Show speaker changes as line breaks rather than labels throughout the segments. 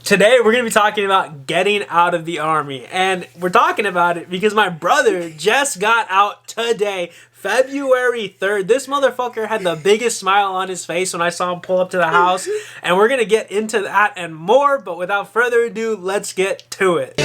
Today we're going to be talking about getting out of the Army, and we're talking about it because my brother just got out today, February 3rd. This motherfucker had the biggest smile on his face when I saw him pull up to the house, and we're going to get into that and more, but without further ado, let's get to it.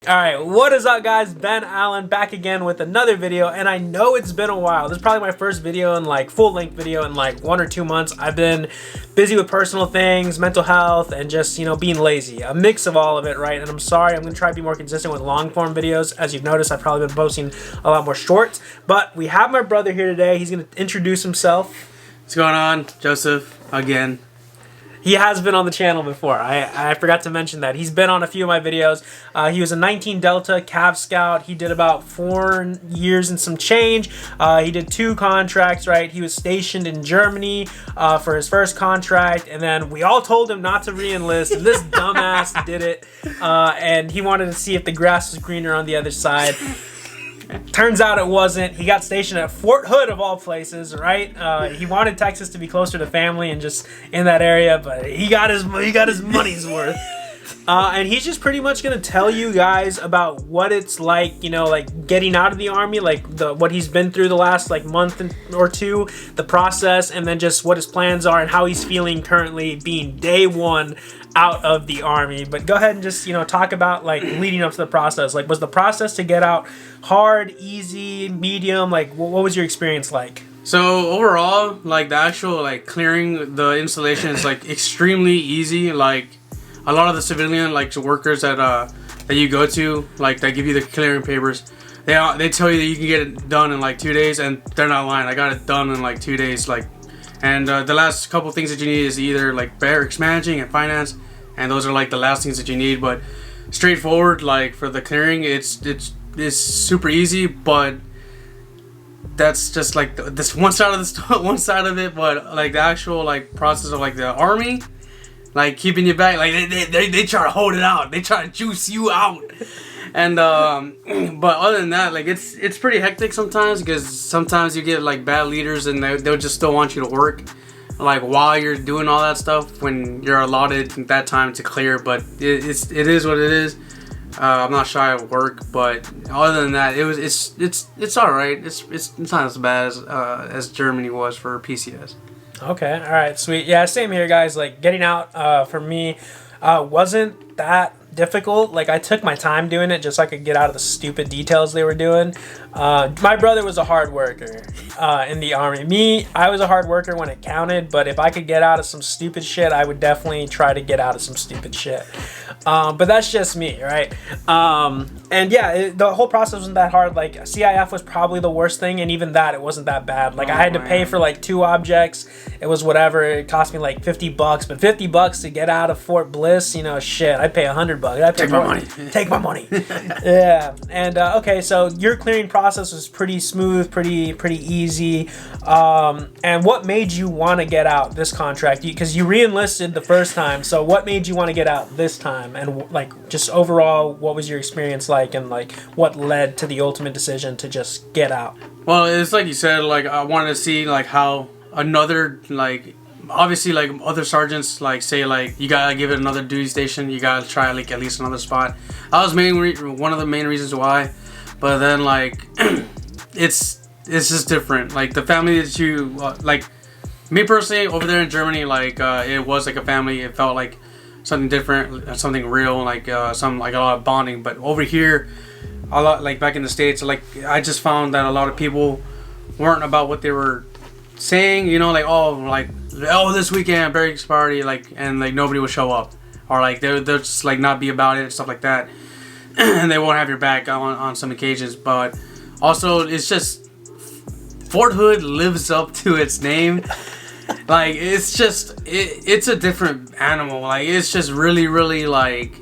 Alright, what is up guys? Ben Allen back again with another video, and I know it's been a while. This is probably my first video in like full-length video in like 1 or 2 months. I've been busy with personal things, mental health, and just, you know, being lazy. A mix of all of it, right? And I'm sorry, I'm going to try to be more consistent with long-form videos. As you've noticed, I've probably been posting a lot more shorts, but we have my brother here today. He's going to introduce himself.
What's going on? Joseph, again.
He has been on the channel before. I forgot to mention that. He's been on a few of my videos. He was a 19 Delta Cav Scout. He did about 4 years and some change. He did 2 contracts, right? He was stationed in Germany for his first contract, and then we all told him not to re-enlist, and this dumbass did it. And he wanted to see if the grass was greener on the other side. Turns out it wasn't. He got stationed at Fort Hood of all places, right? He wanted Texas to be closer to family and just in that area, but he got his money's worth. And he's just pretty much gonna tell you guys about what it's like, you know, like getting out of the Army, like what he's been through the last like month or two, the process, and then just what his plans are and how he's feeling currently being day 1 out of the Army. But go ahead and just, you know, talk about like leading up to the process. Like, was the process to get out hard, easy, medium? Like, what was your experience like?
So overall, like the actual like clearing the installation is like extremely easy. Like a lot of the civilian like workers that you go to, like they give you the clearing papers, they tell you that you can get it done in like 2 days, and they're not lying. I got it done in like 2 days. Like, and the last couple things that you need is either like barracks managing and finance, and those are like the last things that you need. But straightforward, like for the clearing, it's super easy. But that's just like this one side of one side of it. But like the actual like process of like the Army, like keeping you back, like they try to hold it out, they try to juice you out. And but other than that, like it's pretty hectic sometimes, because sometimes you get like bad leaders and they'll just still want you to work like while you're doing all that stuff when you're allotted that time to clear. But it is what it is. I'm not shy of work, but other than that, it's all right. It's not as bad as Germany was for PCS.
Okay, all right, sweet. Yeah, same here, guys. Like getting out for me wasn't that difficult. Like I took my time doing it just so I could get out of the stupid details they were doing. My brother was a hard worker in the Army. Me, I was a hard worker when it counted, but if I could get out of some stupid shit, I would definitely try to get out of some stupid shit. But that's just me, right? And yeah, the whole process wasn't that hard. Like CIF was probably the worst thing, and even that, it wasn't that bad. Like I had to pay for like 2 objects. It was whatever. It cost me like $50, but $50 to get out of Fort Bliss, you know, shit. I'd pay $100.
Take my money.
Take my money. Yeah. And okay, so your clearing process was pretty smooth, pretty easy. And what made you want to get out this contract? Because you re-enlisted the first time. So what made you want to get out this time? And like just overall, what was your experience like? And like what led to the ultimate decision to just get out?
Well, it's like you said. Like I wanted to see like how another like. Obviously, like other sergeants, like say like you gotta give it another duty station, you gotta try like at least another spot. That was one of the main reasons why. But then like it's just different. Like the family that you like, me personally over there in Germany, like it was like a family. It felt like something different, something real, like some like a lot of bonding. But over here, a lot like back in the States, like I just found that a lot of people weren't about what they were saying, you know, like this weekend barracks party, like, and like nobody will show up, or like they'll just like not be about it and stuff like that, and they won't have your back on some occasions. But also it's just Fort Hood lives up to its name. Like it's just it's a different animal. Like it's just really like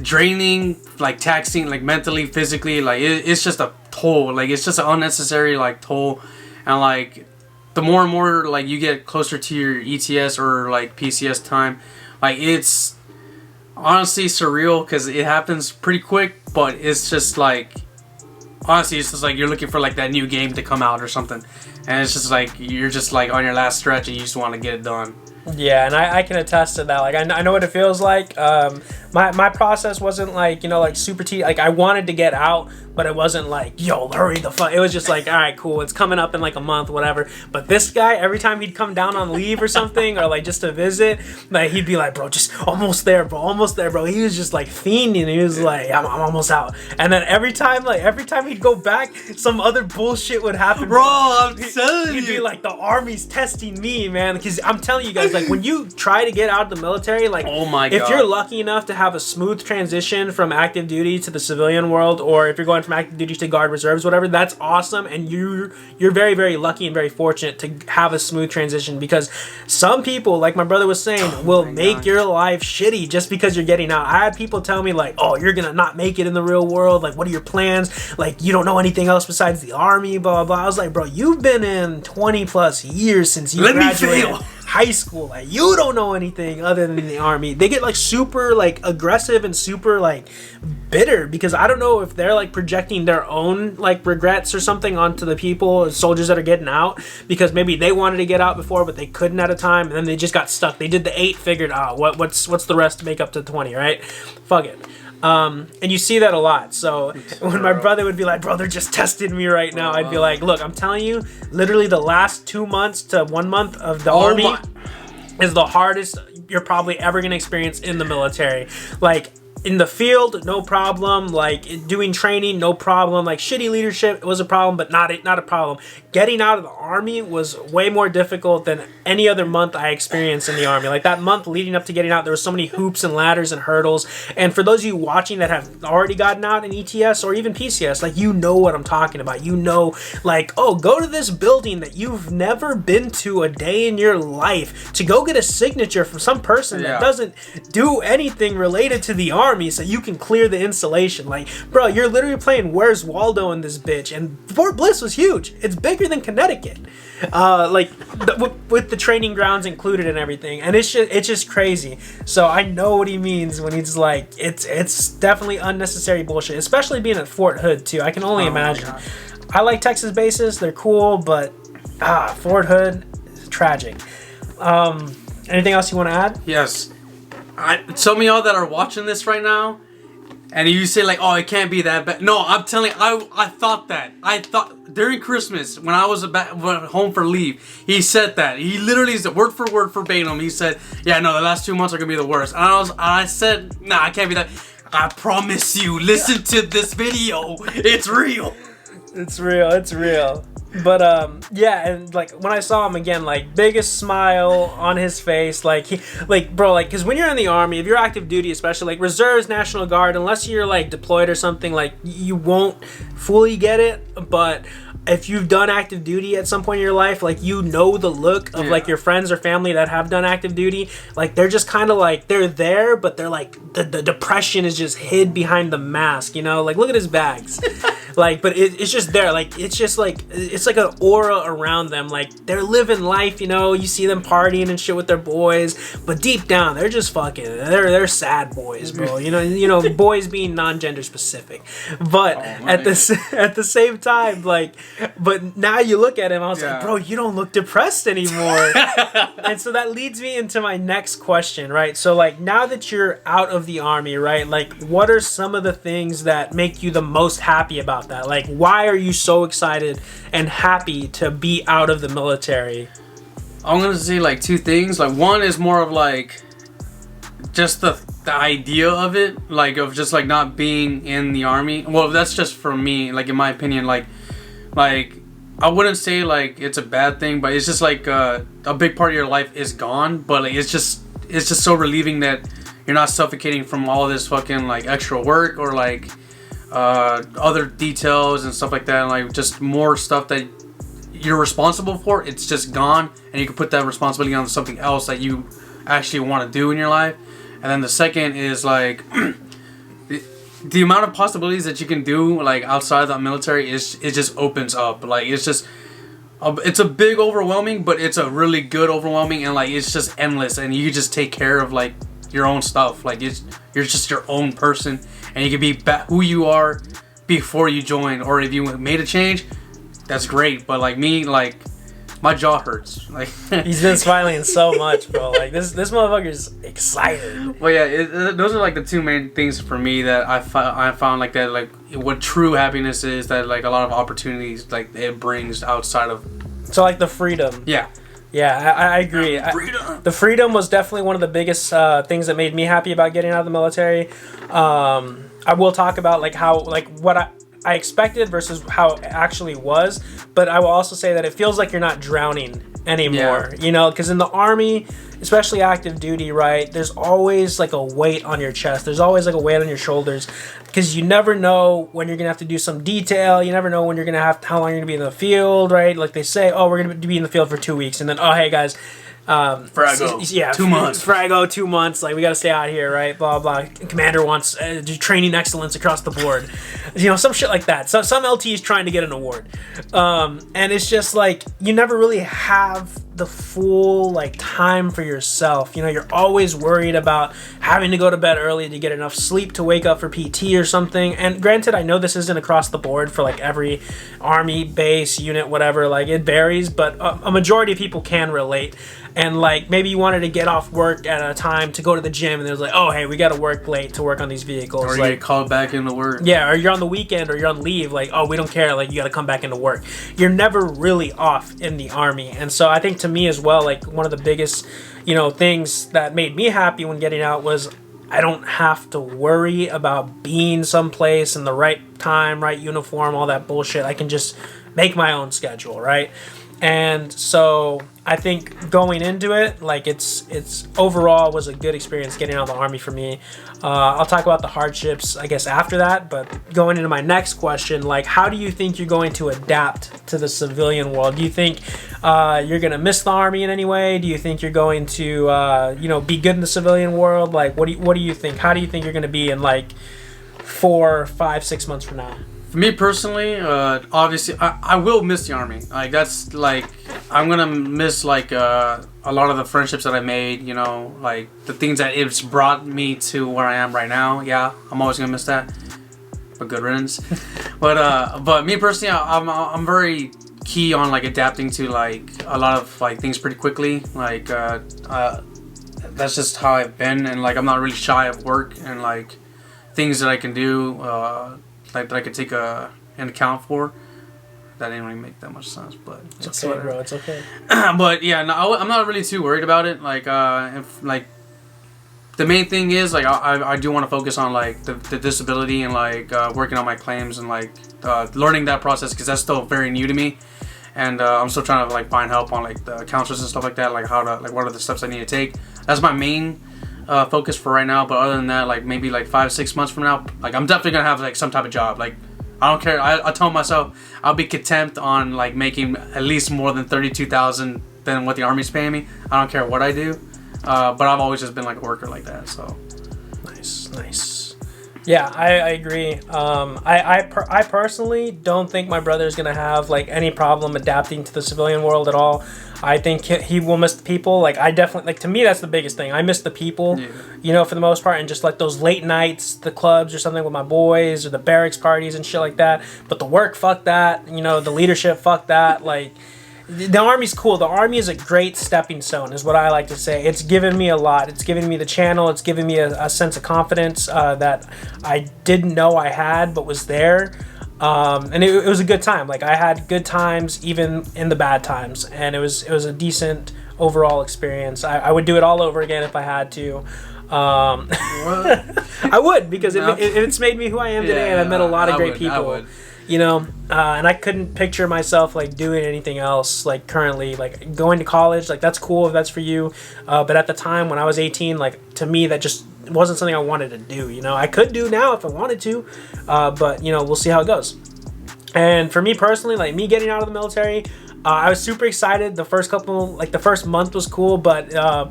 draining, like taxing, like mentally, physically. Like it's just a toll. Like it's just an unnecessary like toll. And like the more and more like you get closer to your ETS or like PCS time, like it's honestly surreal because it happens pretty quick. But it's just like honestly, it's just like you're looking for like that new game to come out or something, and it's just like you're just like on your last stretch and you just want to get it done.
Yeah, and I can attest to that. Like, I know what it feels like. My process wasn't like, you know, like super like I wanted to get out, but it wasn't like, yo, hurry the fuck. It was just like, all right, cool, it's coming up in like a month, whatever. But this guy, every time he'd come down on leave or something, or like just to visit, like he'd be like, bro, just almost there, bro, almost there, bro. He was just like fiending. He was like, I'm almost out. And then every time he'd go back, some other bullshit would happen.
Bro, I'm telling you.
He'd be like, the Army's testing me, man. Because I'm telling you guys, like when you try to get out of the military, like,
oh my God,
if you're lucky enough to have a smooth transition from active duty to the civilian world, or if you're going from active duty to guard reserves, whatever, that's awesome. And you're very, very lucky and very fortunate to have a smooth transition, because some people, like my brother was saying, will make your life shitty just because you're getting out. I had people tell me like, oh, you're gonna not make it in the real world, like what are your plans, like you don't know anything else besides the Army, blah blah blah. I was like, bro, you've been in 20 plus years since you graduated high school, like you don't know anything other than the Army. They get like super like aggressive and super like bitter, because I don't know if they're like projecting their own like regrets or something onto the people, soldiers that are getting out, because maybe they wanted to get out before but they couldn't at a time, and then they just got stuck. They did the 8, figured out what's the rest to make up to 20, right? Fuck it. And you see that a lot. So when my brother would be like, bro, they're just testing me right now, I'd be like, look, I'm telling you, literally the last 2 months to 1 month of the Army is the hardest you're probably ever going to experience in the military. Like, in the field, no problem. Like, doing training, no problem. Like, shitty leadership was a problem, but not a problem. Getting out of the Army was way more difficult than any other month I experienced in the Army. Like, that month leading up to getting out, there were so many hoops and ladders and hurdles. And for those of you watching that have already gotten out in ETS or even PCS, like, you know what I'm talking about. You know, like, oh, go to this building that you've never been to a day in your life to go get a signature from some person that doesn't do anything related to the Army, so you can clear the installation. Like, bro, you're literally playing Where's Waldo in this bitch, and Fort Bliss was huge. It's bigger than Connecticut, with the training grounds included and everything, and it's just crazy. So I know what he means when he's like, it's definitely unnecessary bullshit, especially being at Fort Hood too. I can only imagine. I like Texas bases, they're cool, but Fort Hood is tragic. Anything else you want to add?
Yes. Some of y'all that are watching this right now, and you say like, oh, it can't be that bad. No, I'm telling you, I thought that. I thought during Christmas when I was went home for leave, he said that. He literally said word for word verbatim. He said, yeah, no, the last 2 months are gonna be the worst. And I said, nah, I can't be that. I promise you, listen to this video. It's real.
It's real. It's real. But yeah, and like when I saw him again, like biggest smile on his face, like bro, like, because when you're in the Army, if you're active duty, especially like reserves, National Guard, unless you're like deployed or something, like you won't fully get it. But if you've done active duty at some point in your life, like you know the look of like your friends or family that have done active duty, like they're just kind of like, they're there, but they're like the depression is just hid behind the mask, you know, like look at his bags. Like, but it's just there, like it's just like, it's like an aura around them, like they're living life, you know, you see them partying and shit with their boys, but deep down they're just fucking, they're sad boys, bro. You know boys being non-gender specific, but at the same time, like, but now you look at him, I was like, bro, you don't look depressed anymore. And so that leads me into my next question, right? So like, now that you're out of the Army, right, like what are some of the things that make you the most happy about that? Like, why are you so excited and happy to be out of the military?
I'm gonna say like two things. Like, one is more of like just the idea of it, like of just like not being in the Army. Well, that's just for me, like in my opinion, like I wouldn't say like it's a bad thing, but it's just like a big part of your life is gone. But like it's just so relieving that you're not suffocating from all this fucking like extra work or like other details and stuff like that, and like just more stuff that you're responsible for. It's just gone, and you can put that responsibility on something else that you actually want to do in your life. And then the second is like the amount of possibilities that you can do like outside the military it just opens up. Like it's a big overwhelming, but it's a really good overwhelming, and like it's just endless, and you just take care of like your own stuff. Like you're just your own person, and you can be who you are before you join, or if you made a change, that's great. But like me, like my jaw hurts. Like
he's been smiling so much, bro. Like this motherfucker's excited.
Well, yeah, those are like the two main things for me that I found like that, like what true happiness is, that like a lot of opportunities like it brings outside of.
So like the freedom.
Yeah.
Yeah, I agree. The freedom was definitely one of the biggest things that made me happy about getting out of the military. I will talk about like how like what I expected versus how it actually was, but I will also say that it feels like you're not drowning anymore.
Yeah.
You know, because in the Army, especially active duty, right, there's always like a weight on your chest. There's always like a weight on your shoulders, because you never know when you're gonna have to do some detail. You never know when you're gonna have how long you're gonna be in the field, right? Like they say, oh, we're gonna be in the field for 2 weeks, and then, oh, hey guys,
Frago.
Yeah,
2 months.
Frago, 2 months. Like we got to stay out here, right? Blah blah. Commander wants training excellence across the board. You know, some shit like that. So some LT is trying to get an award, and it's just like you never really have the full like time for yourself. You know, you're always worried about having to go to bed early to get enough sleep to wake up for PT or something. And granted, I know this isn't across the board for like every Army base unit, whatever. Like it varies, but a majority of people can relate. And like maybe you wanted to get off work at a time to go to the gym, and it was like, oh hey, we got to work late to work on these vehicles.
Or you
like,
get called back into work.
Yeah, or you're on the weekend or you're on leave. Like, oh, we don't care. Like you got to come back into work. You're never really off in the Army. And so I think to me as well, like one of the biggest, you know, things that made me happy when getting out was I don't have to worry about being someplace in the right time, right uniform, all that bullshit. I can just make my own schedule, right? And so I think going into it, like it's overall was a good experience getting out of the Army for me. I'll talk about the hardships, I guess, after that. But going into my next question, like, how do you think you're going to adapt to the civilian world? Do you think you're going to miss the Army in any way? Do you think you're going to, you know, be good in the civilian world? Like, what do you think? How do you think you're going to be in like 4, 5, 6 months from now?
For me personally, obviously, I will miss the Army. Like that's like I'm gonna miss like a lot of the friendships that I made. You know, like the things that it's brought me to where I am right now. Yeah, I'm always gonna miss that. But good riddance. but me personally, I'm very key on like adapting to like a lot of like things pretty quickly. Like that's just how I've been, and like I'm not really shy of work and like things that I can do. Like that I could take an account for. That didn't really make that much sense, but
it's okay, bro. It's okay.
But yeah, no, I'm not really too worried about it. Like, if like the main thing is like I do want to focus on like the disability and like working on my claims and like learning that process, because that's still very new to me, and I'm still trying to like find help on like the counselors and stuff like that, like how to like what are the steps I need to take. That's my main focus for right now. But other than that, like maybe like 5-6 months from now, like I'm definitely gonna have like some type of job. Like I don't care. I told myself I'll be content on like making at least more than 32,000 than what the Army's paying me. I don't care what I do. But I've always just been like a worker like that. So
nice. Yeah, I agree. I personally don't think my brother is gonna have like any problem adapting to the civilian world at all. I think he will miss the people. Like I definitely, like to me that's the biggest thing. I miss the people, you know, for the most part, and just like those late nights, the clubs or something with my boys, or the barracks parties and shit like that. But the work, fuck that. You know, the leadership, fuck that. Like the Army's cool. The Army is a great stepping stone, is what I like to say. It's given me a lot. It's given me the channel. It's given me a sense of confidence that I didn't know I had, but was there. And it was a good time. Like I had good times even in the bad times, and it was a decent overall experience. I would do it all over again if I had to. I would, because it's made me who I am today, and I've met a lot of great people. You know, and I couldn't picture myself like doing anything else like currently, like going to college. Like that's cool if that's for you, but at the time when I was 18, like to me that just wasn't something I wanted to do. You know, I could do now if I wanted to, but you know, we'll see how it goes. And for me personally, like me getting out of the military, I was super excited. The first month was cool, but I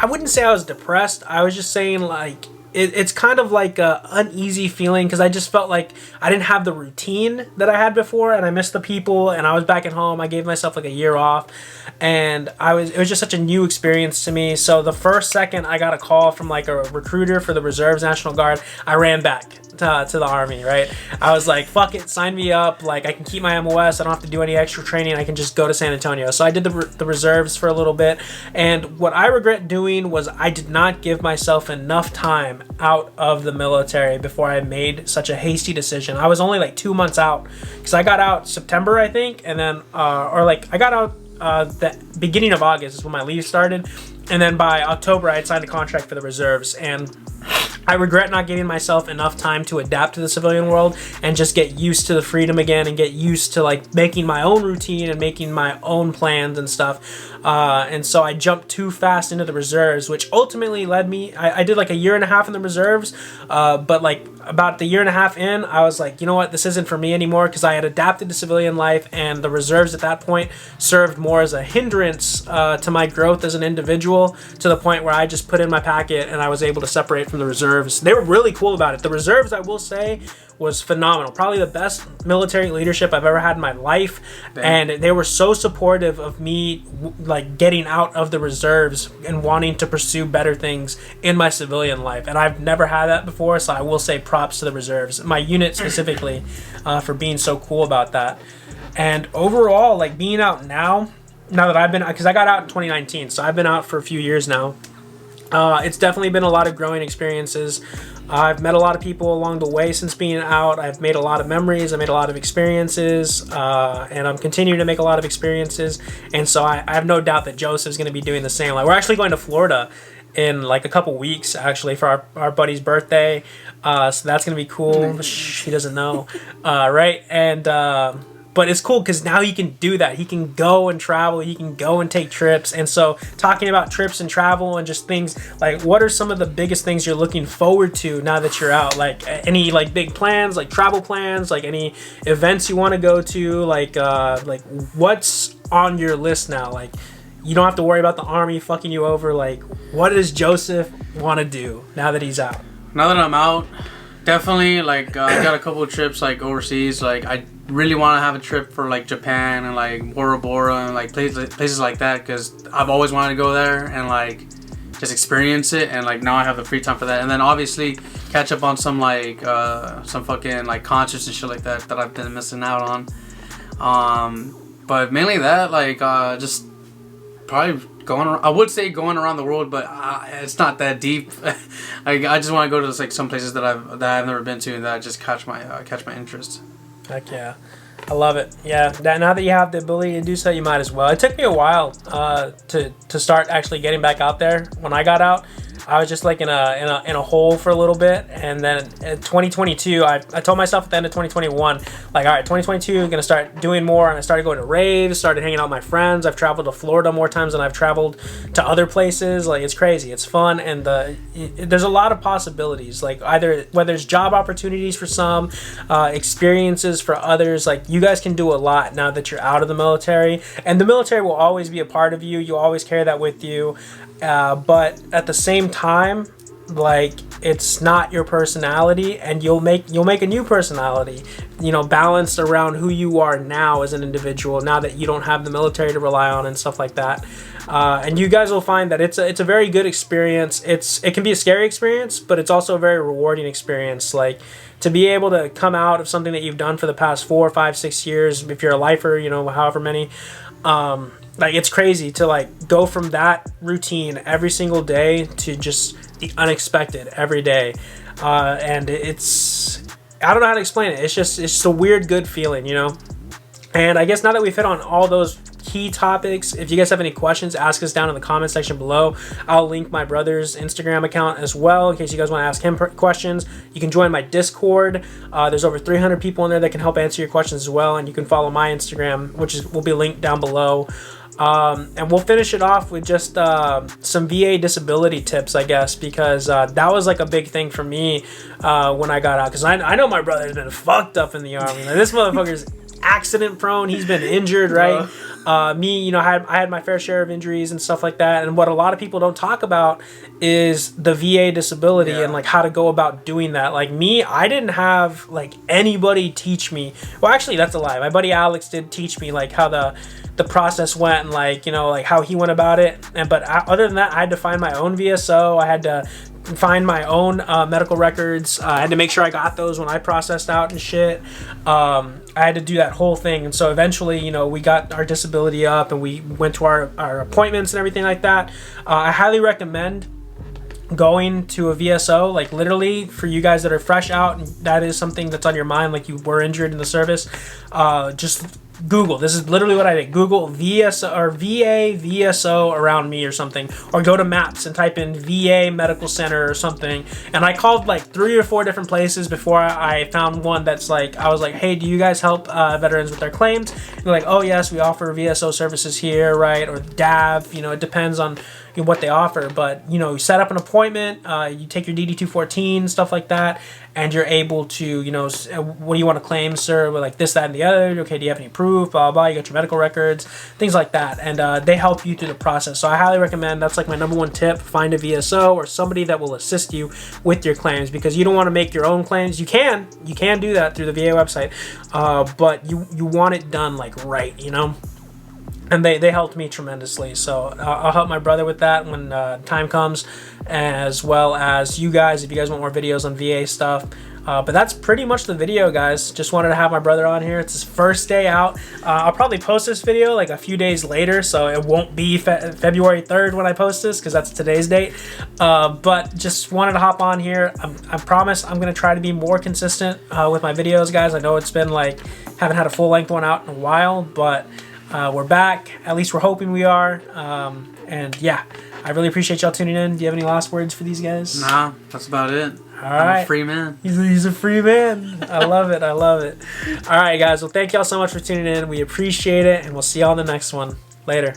wouldn't say I was depressed. I was just saying like it's kind of like a uneasy feeling, because I just felt like I didn't have the routine that I had before, and I missed the people, and I was back at home. I gave myself like a year off, and it was just such a new experience to me. So the first second I got a call from like a recruiter for the Reserves National Guard, I ran back to the Army, right? I was like, fuck it, sign me up. Like, I can keep my MOS. I don't have to do any extra training. I can just go to San Antonio. So I did the reserves for a little bit. And what I regret doing was I did not give myself enough time out of the military before I made such a hasty decision. I was only like 2 months out, because I got out September, I think, and then I got out the beginning of August is when my leave started, and then by October I had signed a contract for the reserves. And I regret not giving myself enough time to adapt to the civilian world and just get used to the freedom again, and get used to like making my own routine and making my own plans and stuff. And so I jumped too fast into the reserves, which ultimately led me, I did like a year and a half in the reserves, but like about the year and a half in, I was like, you know what, this isn't for me anymore, because I had adapted to civilian life, and the reserves at that point served more as a hindrance to my growth as an individual, to the point where I just put in my packet and I was able to separate from the reserves. They were really cool about it. The reserves, I will say, was phenomenal. Probably the best military leadership I've ever had in my life. Damn. And they were so supportive of me like getting out of the reserves and wanting to pursue better things in my civilian life. And I've never had that before, so I will say props to the reserves, my unit specifically, for being so cool about that. And overall, like being out now that I've been, because I got out in 2019, so I've been out for a few years now. It's definitely been a lot of growing experiences. I've met a lot of people along the way since being out. I've made a lot of memories. I made a lot of experiences, and I'm continuing to make a lot of experiences. And so I have no doubt that Joseph's going to be doing the same. Like, we're actually going to Florida in like a couple weeks, actually, for our buddy's birthday. So that's going to be cool. He doesn't know, right? And but it's cool because now he can do that. He can go and travel. He can go and take trips. And so talking about trips and travel and just things, like what are some of the biggest things you're looking forward to now that you're out? Like any like big plans, like travel plans, like any events you want to go to, like what's on your list now? Like, you don't have to worry about the Army fucking you over. Like, what does Joseph want to do now that he's out?
Now that I'm out, definitely like I got a couple of trips like overseas. Like I really want to have a trip for like Japan and like Bora Bora and like places like that, because I've always wanted to go there and like just experience it. And like now I have the free time for that. And then obviously catch up on some like some fucking like concerts and shit like that I've been missing out on. But mainly that, like just probably going around, I would say going around the world, but it's not that deep. I just want to go to like some places that I've never been to and that just catch my interest.
Heck yeah, I love it. Yeah, now that you have the ability to do so, you might as well. It took me a while to start actually getting back out there. When I got out, I was just like in a hole for a little bit, and then in 2022, I told myself at the end of 2021, like, all right, 2022, I'm gonna start doing more. And I started going to raves, started hanging out with my friends. I've traveled to Florida more times than I've traveled to other places. Like, it's crazy, it's fun, and there's a lot of possibilities. Like, either whether it's job opportunities for some, experiences for others. Like, you guys can do a lot now that you're out of the military, and the military will always be a part of you. You'll always carry that with you. But at the same time, like, it's not your personality, and you'll make a new personality, you know, balanced around who you are now as an individual, now that you don't have the military to rely on and stuff like that. And you guys will find that it's a very good experience. It can be a scary experience, but it's also a very rewarding experience. Like, to be able to come out of something that you've done for the past 4, 5, 6 years, if you're a lifer, you know, however many, like, it's crazy to like go from that routine every single day to just the unexpected every day. And it's, I don't know how to explain it. It's just a weird, good feeling, you know? And I guess now that we've hit on all those key topics, if you guys have any questions, ask us down in the comment section below. I'll link my brother's Instagram account as well in case you guys want to ask him questions. You can join my Discord. There's over 300 people in there that can help answer your questions as well, and you can follow my Instagram, which will be linked down below. And we'll finish it off with just some VA disability tips, I guess, because that was like a big thing for me when I got out, because I know my brother's been fucked up in the Army. Like, this motherfucker's accident prone. He's been injured, right? Me, you know, I had my fair share of injuries and stuff like that. And what a lot of people don't talk about is the VA disability, and like how to go about doing that. Like me, I didn't have like anybody teach me. Well, actually, that's a lie. My buddy Alex did teach me like how the process went, and like, you know, like how he went about it. But other than that, I had to find my own VSO. I had to find my own medical records. I had to make sure I got those when I processed out and shit. I had to do that whole thing, and so eventually, you know, we got our disability up and we went to our appointments and everything like that. I highly recommend going to a VSO, like literally for you guys that are fresh out and that is something that's on your mind, like you were injured in the service. Just Google. This is literally what I did. Google VSO or VA VSO around me or something, or go to Maps and type in VA Medical Center or something. And I called like 3 or 4 different places before I found one that's like, I was like, hey, do you guys help veterans with their claims? And they're like, oh yes, we offer VSO services here, right? Or DAV. You know, it depends on what they offer, but you know, you set up an appointment, you take your DD-214, stuff like that, and you're able to, you know, what do you want to claim, sir? We're like this, that, and the other. Okay, do you have any proof? Blah, blah, blah. You got your medical records, things like that, and they help you through the process. So I highly recommend. That's like my #1 tip: find a VSO or somebody that will assist you with your claims, because you don't want to make your own claims. You can do that through the VA website, but you want it done like right, you know. And they helped me tremendously, so I'll help my brother with that when time comes, as well as you guys if you guys want more videos on VA stuff. But that's pretty much the video, guys. Just wanted to have my brother on here. It's his first day out. I'll probably post this video like a few days later, so it won't be February 3rd when I post this, because that's today's date. But just wanted to hop on here. I promise I'm going to try to be more consistent with my videos, guys. I know it's been like, haven't had a full-length one out in a while, but we're back. At least we're hoping we are. And yeah, I really appreciate y'all tuning in. Do you have any last words for these guys?
Nah, that's about it.
All right.
I'm a free man.
He's a free man. I love it. I love it. All right, guys. Well, thank y'all so much for tuning in. We appreciate it, and we'll see y'all in the next one. Later.